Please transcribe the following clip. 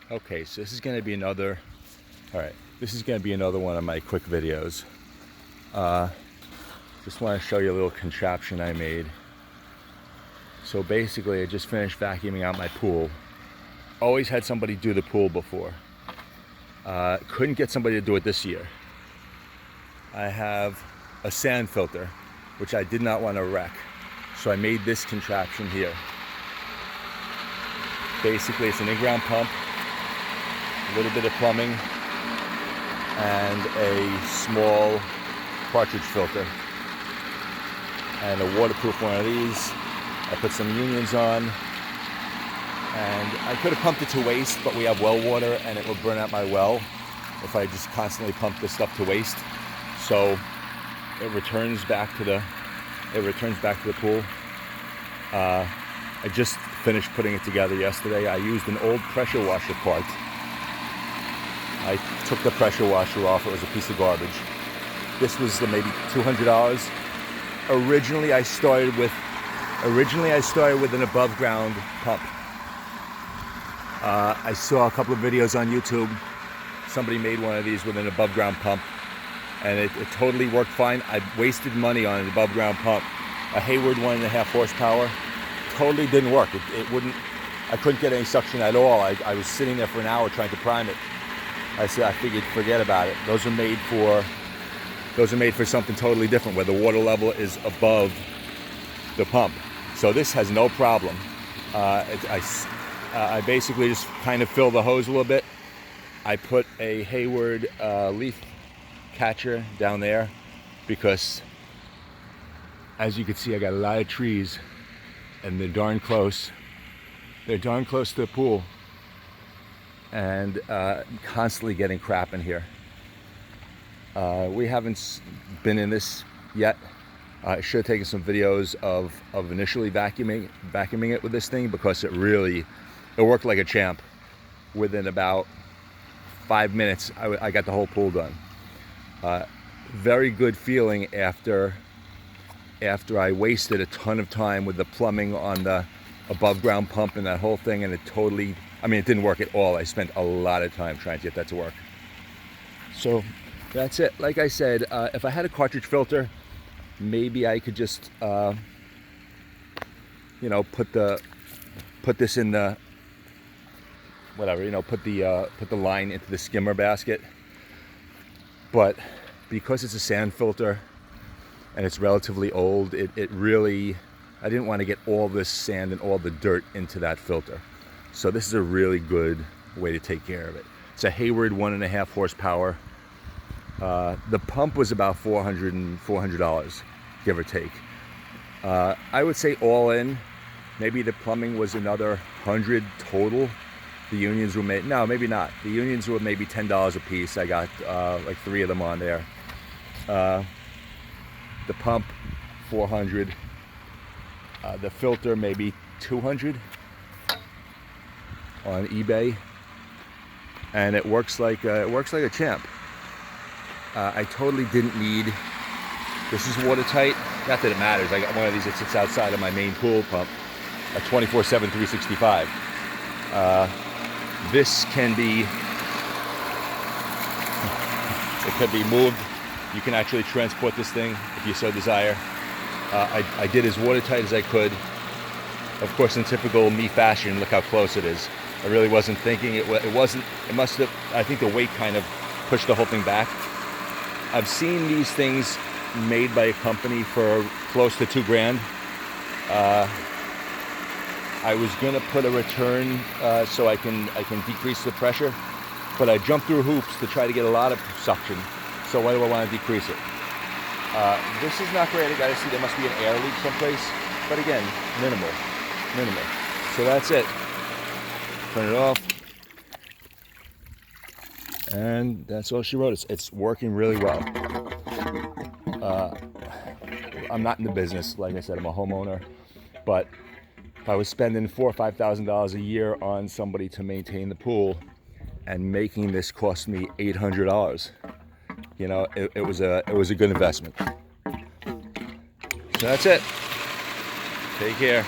Okay, so this is going to be another, this is going to be another one of my quick videos. Just want to show you a little contraption I made. So basically, I just finished vacuuming out my pool. Always had somebody do the pool before. Couldn't get somebody to do it this year. I have a sand filter, which I did not want to wreck. So I made this contraption here. Basically, it's an in-ground pump, a little bit of plumbing, and a small cartridge filter. And a waterproof one of these. I put some unions on, and I could have pumped it to waste, but we have well water and it will burn out my well if I just constantly pump this stuff to waste. So it returns back to the pool. I just finished putting it together yesterday. I used an old pressure washer part. I took the pressure washer off. It was a piece of garbage. This was maybe $200. Originally I started with an above ground pump. I saw a couple of videos on YouTube. Somebody made one of these with an above ground pump, and it totally worked fine. I wasted money on an above ground pump. A Hayward 1.5 horsepower. Totally didn't work. It wouldn't, I couldn't get any suction at all. I was sitting there for an hour trying to prime it. I figured forget about it. Those are made for something totally different, where the water level is above the pump. So this has no problem. I basically just kind of fill the hose a little bit. I put a Hayward leaf catcher down there because, as you can see, I got a lot of trees and they're darn close. They're darn close to the pool, and constantly getting crap in here. We haven't been in this yet. I should have taken some videos of initially vacuuming it with this thing, because it worked like a champ. Within about 5 minutes, I got the whole pool done. Very good feeling after I wasted a ton of time with the plumbing on the above ground pump and that whole thing, and it didn't work at all. I spent a lot of time trying to get that to work. So that's it. Like I said, if I had a cartridge filter, maybe I could just put this in the put the line into the skimmer basket. But because it's a sand filter and it's relatively old, it really, I didn't want to get all this sand and all the dirt into that filter. So this is a really good way to take care of it. It's a Hayward 1.5 horsepower. The pump was about $400, give or take. I would say all in, maybe the plumbing was another $100 total. The unions were maybe not. The unions were maybe $10 a piece. I got like 3 of them on there. The pump, $400. The filter, maybe $200 on eBay, and it works like a champ. I totally didn't need. This is watertight. Not that it matters. I got one of these that sits outside of my main pool pump, a 24/7 365. This can be moved. You can actually transport this thing if you so desire. I did as watertight as I could. Of course, in typical me fashion, look how close it is. I really wasn't thinking. It must have, I think the weight kind of pushed the whole thing back. I've seen these things made by a company for close to $2,000. I was gonna put a return so I can decrease the pressure, but I jumped through hoops to try to get a lot of suction. So why do I want to decrease it? This is not great. I gotta see, there must be an air leak someplace, but again, minimal. So that's it. Turn it off, and that's all she wrote. It's working really well. I'm not in the business, like I said, I'm a homeowner, but if I was spending $4,000 or $5,000 a year on somebody to maintain the pool, and making this cost me $800, it was a good investment. So that's it. Take care.